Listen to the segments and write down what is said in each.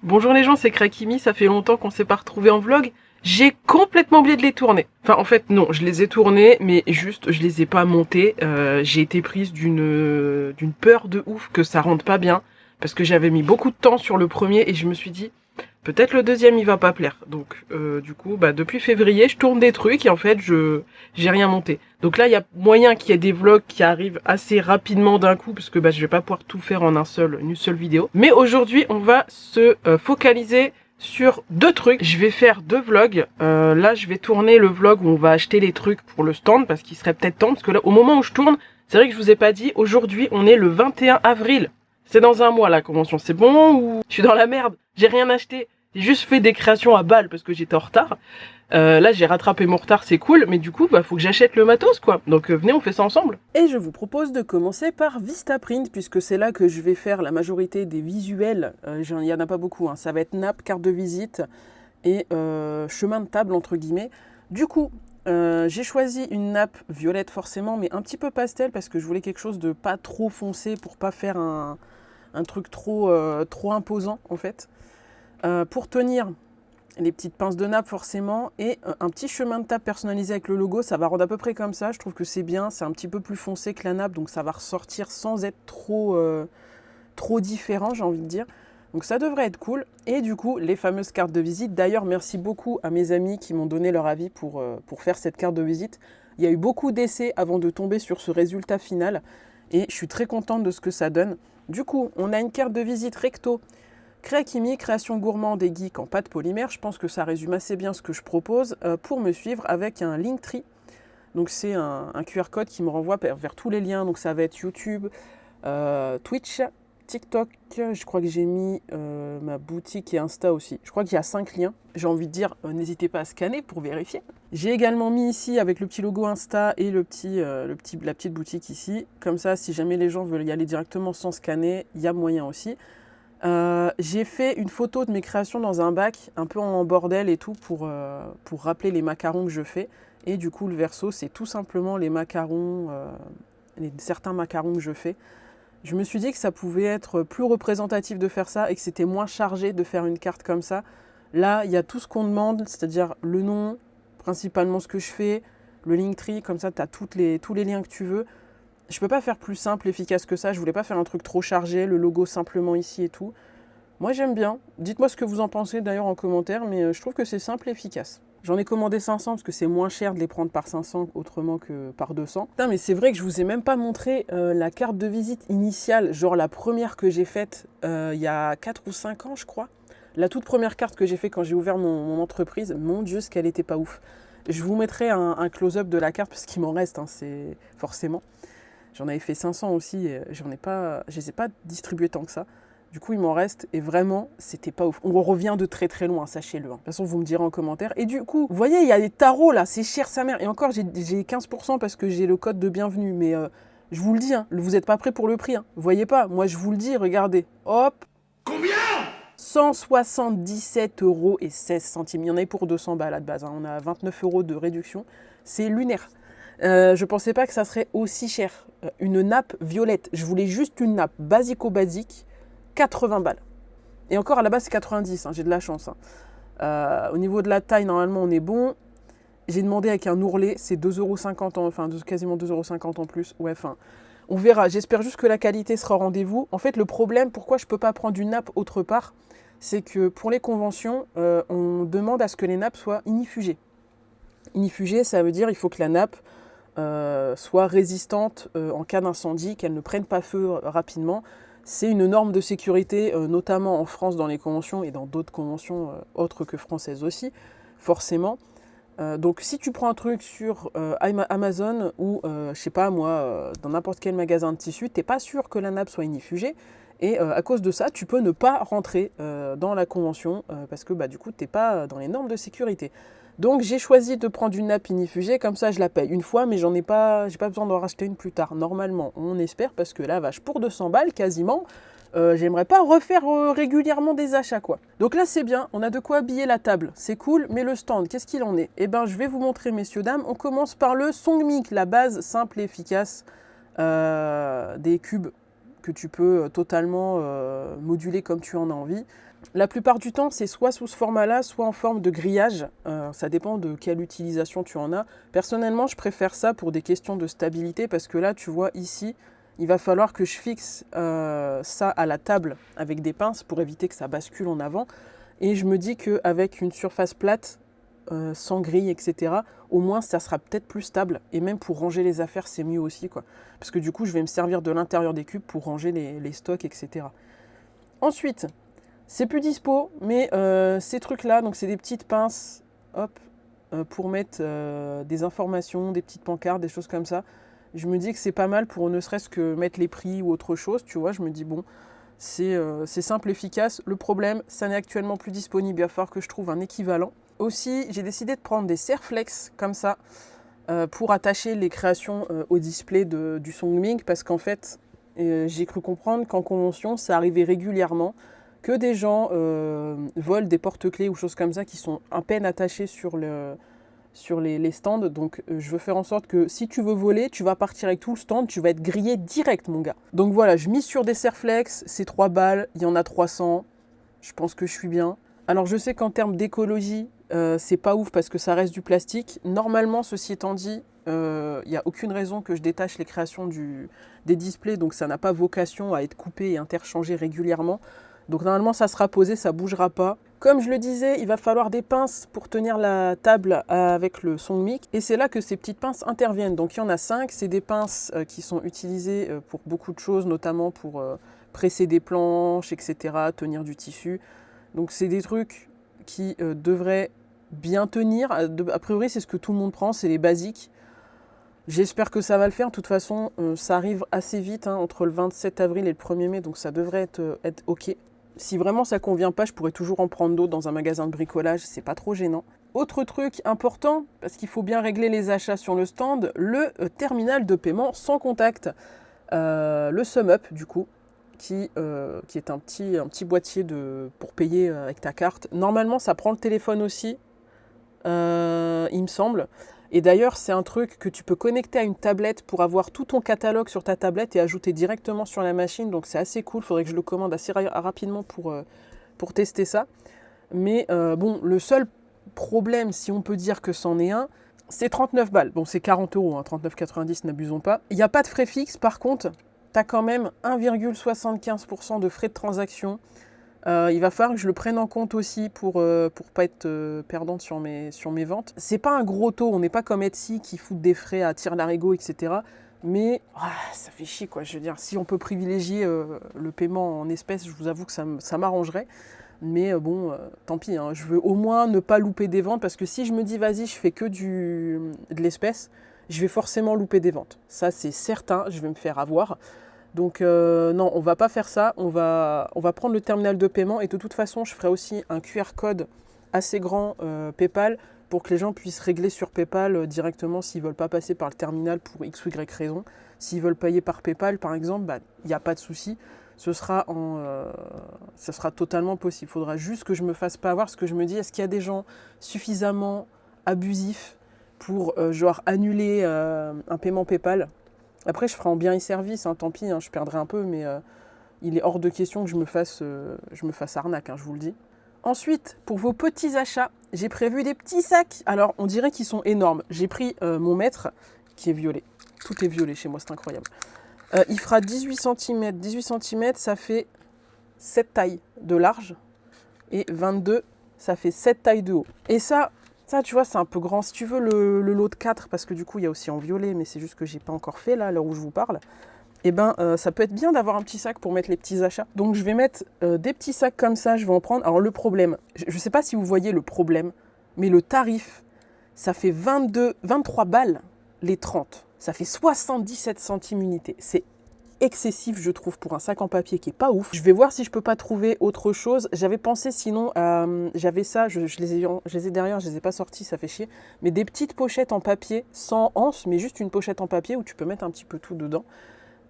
Bonjour les gens, c'est Krakimi, ça fait longtemps qu'on s'est pas retrouvés en vlog. J'ai complètement oublié de les tourner. Enfin en fait non, je les ai tournés, mais juste je les ai pas montés. J'ai été prise d'une peur de ouf que ça rentre pas bien, parce que j'avais mis beaucoup de temps sur le premier et je me suis dit peut-être le deuxième il va pas plaire. Donc du coup depuis février je tourne des trucs et en fait j'ai rien monté. Donc là il y a moyen qu'il y ait des vlogs qui arrivent assez rapidement d'un coup parce que je vais pas pouvoir tout faire en une seule vidéo. Mais aujourd'hui on va se focaliser sur deux trucs. Je vais faire deux vlogs. Là je vais tourner le vlog où on va acheter les trucs pour le stand parce qu'il serait peut-être temps parce que là au moment où je tourne, c'est vrai que je vous ai pas dit, aujourd'hui on est le 21 avril. C'est dans un mois la convention, c'est bon ou je suis dans la merde? J'ai rien acheté, j'ai juste fait des créations à balles parce que j'étais en retard. Là j'ai rattrapé mon retard, c'est cool, mais du coup faut que j'achète le matos quoi. Donc venez, on fait ça ensemble. Et je vous propose de commencer par Vistaprint puisque c'est là que je vais faire la majorité des visuels. Il y en a pas beaucoup, hein. Ça va être nappe, carte de visite et chemin de table entre guillemets. Du coup, j'ai choisi une nappe violette forcément, mais un petit peu pastel parce que je voulais quelque chose de pas trop foncé pour pas faire un truc trop imposant en fait. Pour tenir les petites pinces de nappe forcément et un petit chemin de table personnalisé avec le logo, ça va rendre à peu près comme ça. Je trouve que c'est bien, c'est un petit peu plus foncé que la nappe, donc ça va ressortir sans être trop différent, j'ai envie de dire. Donc ça devrait être cool. Et du coup, les fameuses cartes de visite. D'ailleurs, merci beaucoup à mes amis qui m'ont donné leur avis pour faire cette carte de visite. Il y a eu beaucoup d'essais avant de tomber sur ce résultat final. Et je suis très contente de ce que ça donne. Du coup, on a une carte de visite recto. Krakimi, création gourmande et geek en pâte polymère. Je pense que ça résume assez bien ce que je propose pour me suivre avec un Linktree. Donc c'est un QR code qui me renvoie vers tous les liens. Donc ça va être YouTube, Twitch, TikTok, je crois que j'ai mis ma boutique et Insta aussi. Je crois qu'il y a 5 liens. J'ai envie de dire, n'hésitez pas à scanner pour vérifier. J'ai également mis ici avec le petit logo Insta et la petite boutique ici. Comme ça, si jamais les gens veulent y aller directement sans scanner, il y a moyen aussi. J'ai fait une photo de mes créations dans un bac, un peu en bordel et tout, pour rappeler les macarons que je fais. Et du coup, le verso, c'est tout simplement les macarons, certains macarons que je fais. Je me suis dit que ça pouvait être plus représentatif de faire ça et que c'était moins chargé de faire une carte comme ça. Là, il y a tout ce qu'on demande, c'est-à-dire le nom, principalement ce que je fais, le Linktree, comme ça tu as tous les liens que tu veux. Je peux pas faire plus simple, efficace que ça, je voulais pas faire un truc trop chargé, le logo simplement ici et tout. Moi j'aime bien, dites-moi ce que vous en pensez d'ailleurs en commentaire, mais je trouve que c'est simple et efficace. J'en ai commandé 500 parce que c'est moins cher de les prendre par 500 autrement que par 200. Putain, mais c'est vrai que je vous ai même pas montré la carte de visite initiale, genre la première que j'ai faite il y a 4 ou 5 ans je crois. La toute première carte que j'ai faite quand j'ai ouvert mon entreprise, mon Dieu ce qu'elle était pas ouf. Je vous mettrai un close-up de la carte parce qu'il m'en reste, hein, c'est forcément. J'en avais fait 500 aussi, et je les ai pas distribués tant que ça. Du coup, il m'en reste, et vraiment, c'était pas ouf. On revient de très très loin, sachez-le. De toute façon, vous me direz en commentaire. Et du coup, vous voyez, il y a des tarots là, c'est cher sa mère. Et encore, j'ai 15% parce que j'ai le code de bienvenue. Mais je vous le dis, hein, vous n'êtes pas prêts pour le prix. Hein. Vous voyez pas, moi je vous le dis, regardez. Hop. Combien? 177,16 € et 16 centimes. Il y en avait pour 200 balles à la base. Hein. On a 29 € de réduction. C'est lunaire. Je pensais pas que ça serait aussi cher. Une nappe violette. Je voulais juste une nappe basico-basique. 80 balles. Et encore, à la base, c'est 90. Hein, j'ai de la chance. Hein. Au niveau de la taille, normalement, on est bon. J'ai demandé avec un ourlet. C'est 2,50 €. Enfin, quasiment 2,50 € en plus. Ouais, enfin, on verra. J'espère juste que la qualité sera au rendez-vous. En fait, le problème, pourquoi je ne peux pas prendre une nappe autre part, c'est que pour les conventions, on demande à ce que les nappes soient ignifugées. Ignifugées, ça veut dire il faut que la nappe soit résistante en cas d'incendie, qu'elle ne prenne pas feu rapidement. C'est une norme de sécurité, notamment en France dans les conventions et dans d'autres conventions autres que françaises aussi, forcément. Donc si tu prends un truc sur Amazon ou, je sais pas moi, dans n'importe quel magasin de tissu, t'es pas sûr que la nappe soit ignifugée. Et à cause de ça, tu peux ne pas rentrer dans la convention parce que du coup, t'es pas dans les normes de sécurité. Donc j'ai choisi de prendre une nappe ignifugée, comme ça je la paye une fois, mais j'ai pas besoin d'en racheter une plus tard. Normalement, on espère, parce que la vache, pour 200 balles quasiment, j'aimerais pas refaire régulièrement des achats quoi. Donc là c'est bien, on a de quoi habiller la table, c'est cool, mais le stand, qu'est-ce qu'il en est? Eh ben je vais vous montrer messieurs dames, on commence par le Songmic, la base simple et efficace des cubes que tu peux totalement moduler comme tu en as envie. La plupart du temps, c'est soit sous ce format-là, soit en forme de grillage. Ça dépend de quelle utilisation tu en as. Personnellement, je préfère ça pour des questions de stabilité parce que là, tu vois, ici, il va falloir que je fixe ça à la table avec des pinces pour éviter que ça bascule en avant. Et je me dis qu'avec une surface plate, sans grille, etc., au moins, ça sera peut-être plus stable. Et même pour ranger les affaires, c'est mieux aussi, quoi. Parce que du coup, je vais me servir de l'intérieur des cubes pour ranger les stocks, etc. Ensuite, c'est plus dispo, mais ces trucs-là, donc c'est des petites pinces, hop, pour mettre des informations, des petites pancartes, des choses comme ça. Je me dis que c'est pas mal pour ne serait-ce que mettre les prix ou autre chose, tu vois. Je me dis, bon, c'est simple, efficace. Le problème, ça n'est actuellement plus disponible, il va falloir que je trouve un équivalent. Aussi, j'ai décidé de prendre des Serflex comme ça pour attacher les créations au display du Songming, parce qu'en fait, j'ai cru comprendre qu'en convention, ça arrivait régulièrement que des gens volent des porte-clés ou choses comme ça qui sont à peine attachées sur les stands. Donc je veux faire en sorte que si tu veux voler, tu vas partir avec tout le stand, tu vas être grillé direct, mon gars. Donc voilà, je mise sur des Serflex, c'est 3 balles, il y en a 300, je pense que je suis bien. Alors je sais qu'en termes d'écologie, c'est pas ouf parce que ça reste du plastique. Normalement, ceci étant dit, il n'y a aucune raison que je détache les créations des displays, donc ça n'a pas vocation à être coupé et interchangé régulièrement. Donc normalement, ça sera posé, ça bougera pas. Comme je le disais, il va falloir des pinces pour tenir la table avec le Songmic. Et c'est là que ces petites pinces interviennent. Donc il y en a 5. C'est des pinces qui sont utilisées pour beaucoup de choses, notamment pour presser des planches, etc., tenir du tissu. Donc c'est des trucs qui devraient bien tenir. A priori, c'est ce que tout le monde prend, c'est les basiques. J'espère que ça va le faire. De toute façon, ça arrive assez vite, hein, entre le 27 avril et le 1er mai, donc ça devrait être OK. Si vraiment ça convient pas, je pourrais toujours en prendre d'autres dans un magasin de bricolage, c'est pas trop gênant. Autre truc important, parce qu'il faut bien régler les achats sur le stand, le terminal de paiement sans contact. Le SumUp, du coup, qui est un petit boîtier pour payer avec ta carte. Normalement, ça prend le téléphone aussi, il me semble. Et d'ailleurs, c'est un truc que tu peux connecter à une tablette pour avoir tout ton catalogue sur ta tablette et ajouter directement sur la machine. Donc c'est assez cool, il faudrait que je le commande assez rapidement pour tester ça. Mais bon, le seul problème, si on peut dire que c'en est un, c'est 39 balles. Bon, c'est 40 €, hein, 39,90, n'abusons pas. Il n'y a pas de frais fixes, par contre, tu as quand même 1,75% de frais de transaction. Il va falloir que je le prenne en compte aussi pour pas être perdante sur mes ventes. C'est pas un gros taux, on n'est pas comme Etsy qui fout des frais à tire-larigot, etc. Mais ça fait chier, quoi. Je veux dire, si on peut privilégier le paiement en espèces, je vous avoue que ça m'arrangerait. Mais bon, tant pis, hein. Je veux au moins ne pas louper des ventes, parce que si je me dis, vas-y, je fais que de l'espèce, je vais forcément louper des ventes. Ça, c'est certain, je vais me faire avoir. Donc non, on va pas faire ça, on va prendre le terminal de paiement et de toute façon, je ferai aussi un QR code assez grand PayPal pour que les gens puissent régler sur PayPal directement s'ils veulent pas passer par le terminal pour X ou Y raison. S'ils veulent payer par PayPal, par exemple, il n'y a pas de souci. Ce sera totalement possible. Il faudra juste que je me fasse pas avoir, parce que je me dis, est-ce qu'il y a des gens suffisamment abusifs pour genre annuler un paiement PayPal? Après, je ferai en bien et service, hein, tant pis, hein, je perdrai un peu, mais il est hors de question que je me fasse arnaque, hein, je vous le dis. Ensuite, pour vos petits achats, j'ai prévu des petits sacs. Alors, on dirait qu'ils sont énormes. J'ai pris mon mètre, qui est violet. Tout est violet chez moi, c'est incroyable. Il fera 18 cm. 18 cm, ça fait 7 tailles de large. Et 22, ça fait 7 tailles de haut. Et ça, tu vois, c'est un peu grand. Si tu veux le lot de 4, parce que du coup, il y a aussi en violet, mais c'est juste que j'ai pas encore fait, là, à l'heure où je vous parle, eh ben, ça peut être bien d'avoir un petit sac pour mettre les petits achats. Donc, je vais mettre des petits sacs comme ça, je vais en prendre. Alors, le problème, je sais pas si vous voyez le problème, mais le tarif, ça fait 23 balles les 30. Ça fait 77 centimes unité. C'est excessif, je trouve, pour un sac en papier qui est pas ouf. Je vais voir si je peux pas trouver autre chose. J'avais pensé sinon, j'avais ça, je les ai derrière, je les ai pas sortis, ça fait chier, mais des petites pochettes en papier, sans anse, mais juste une pochette en papier où tu peux mettre un petit peu tout dedans.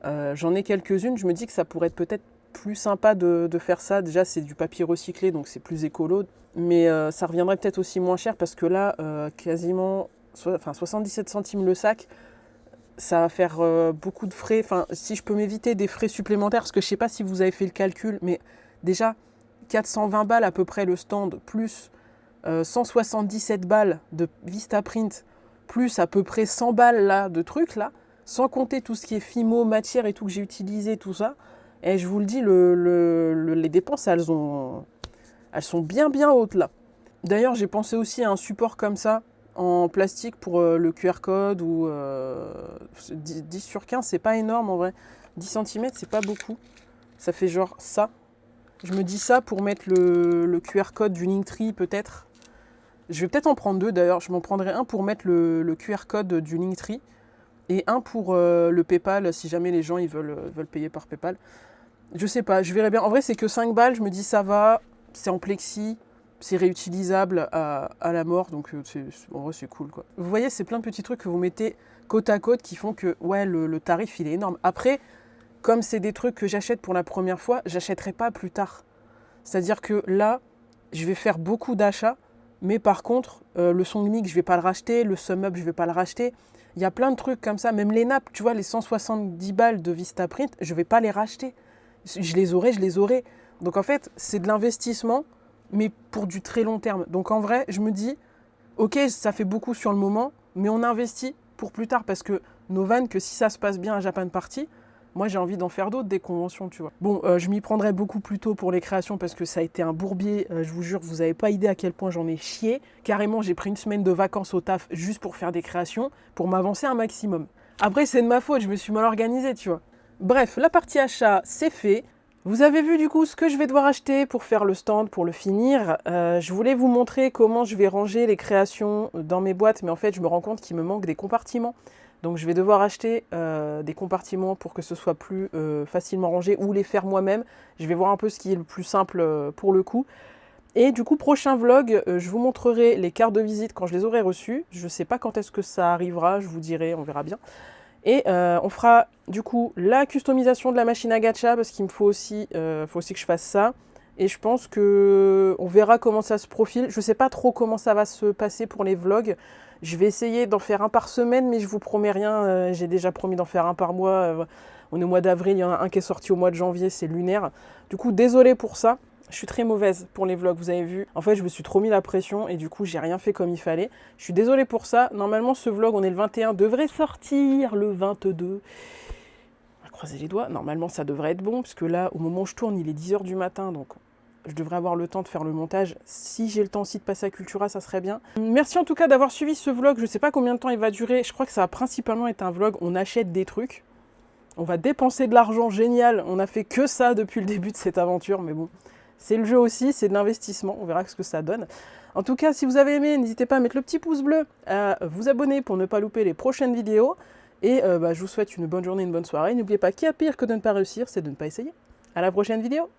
J'en ai quelques-unes, je me dis que ça pourrait être peut-être plus sympa de faire ça. Déjà, c'est du papier recyclé, donc c'est plus écolo, mais ça reviendrait peut-être aussi moins cher, parce que là, quasiment 77 centimes le sac, ça va faire beaucoup de frais. Enfin, si je peux m'éviter des frais supplémentaires, parce que je ne sais pas si vous avez fait le calcul, mais déjà, 420 balles à peu près le stand, plus 177 balles de Vistaprint, plus à peu près 100 balles là, de trucs là, sans compter tout ce qui est Fimo, matière et tout que j'ai utilisé, tout ça. Et je vous le dis, les dépenses, elles sont bien hautes là. D'ailleurs, j'ai pensé aussi à un support comme ça, en plastique pour le QR code, ou 10 sur 15, c'est pas énorme en vrai. 10 cm, c'est pas beaucoup. Ça fait genre ça. Je me dis ça pour mettre le QR code du Linktree peut-être. Je vais peut-être en prendre deux d'ailleurs. Je m'en prendrai un pour mettre le QR code du Linktree et un pour le PayPal si jamais les gens ils veulent payer par PayPal. Je sais pas, je verrai bien. En vrai, c'est que 5 balles. Je me dis ça va. C'est en plexi. C'est réutilisable à la mort. Donc en vrai, c'est cool quoi. Vous voyez, c'est plein de petits trucs que vous mettez côte à côte qui font que ouais, le tarif il est énorme. Après, comme c'est des trucs que j'achète pour la première fois, j'achèterai pas plus tard. C'est-à-dire que là, je vais faire beaucoup d'achats, mais par contre, le Songmic, je vais pas le racheter, le SumUp, je vais pas le racheter. Il y a plein de trucs comme ça, même les nappes, tu vois, les 170 balles de Vistaprint, je vais pas les racheter. Je les aurai. Donc en fait, c'est de l'investissement, mais pour du très long terme. Donc en vrai, je me dis, ok, ça fait beaucoup sur le moment, mais on investit pour plus tard, parce que nos vannes, que si ça se passe bien à Japan Party, moi, j'ai envie d'en faire d'autres, des conventions, tu vois. Bon, je m'y prendrai beaucoup plus tôt pour les créations parce que ça a été un bourbier. Je vous jure, vous n'avez pas idée à quel point j'en ai chié. Carrément, j'ai pris une semaine de vacances au taf juste pour faire des créations, pour m'avancer un maximum. Après, c'est de ma faute, je me suis mal organisée, tu vois. Bref, la partie achat, c'est fait. Vous avez vu du coup ce que je vais devoir acheter pour faire le stand, pour le finir. Je voulais vous montrer comment je vais ranger les créations dans mes boîtes, mais en fait, je me rends compte qu'il me manque des compartiments. Donc je vais devoir acheter des compartiments pour que ce soit plus facilement rangé ou les faire moi-même. Je vais voir un peu ce qui est le plus simple pour le coup. Et du coup, prochain vlog, je vous montrerai les cartes de visite quand je les aurai reçues. Je ne sais pas quand est-ce que ça arrivera, je vous dirai, on verra bien. Et on fera du coup la customisation de la machine à gacha parce qu'il me faut aussi que je fasse ça. Et je pense que on verra comment ça se profile. Je ne sais pas trop comment ça va se passer pour les vlogs. Je vais essayer d'en faire un par semaine, mais je vous promets rien. J'ai déjà promis d'en faire un par mois. On est au mois d'avril, il y en a un qui est sorti au mois de janvier, c'est lunaire. Du coup, désolée pour ça. Je suis très mauvaise pour les vlogs, vous avez vu. En fait, je me suis trop mis la pression et du coup, j'ai rien fait comme il fallait. Je suis désolée pour ça. Normalement, ce vlog, on est le 21, devrait sortir le 22. On va croiser les doigts. Normalement, ça devrait être bon, parce que là, au moment où je tourne, il est 10h du matin, donc je devrais avoir le temps de faire le montage. Si j'ai le temps aussi de passer à Cultura, ça serait bien. Merci en tout cas d'avoir suivi ce vlog. Je sais pas combien de temps il va durer. Je crois que ça va principalement être un vlog. On achète des trucs. On va dépenser de l'argent, génial. On a fait que ça depuis le début de cette aventure, mais bon. C'est le jeu aussi, c'est de l'investissement. On verra ce que ça donne. En tout cas, si vous avez aimé, n'hésitez pas à mettre le petit pouce bleu, à vous abonner pour ne pas louper les prochaines vidéos. Et je vous souhaite une bonne journée, une bonne soirée. N'oubliez pas qu'il y a pire que de ne pas réussir, c'est de ne pas essayer. À la prochaine vidéo.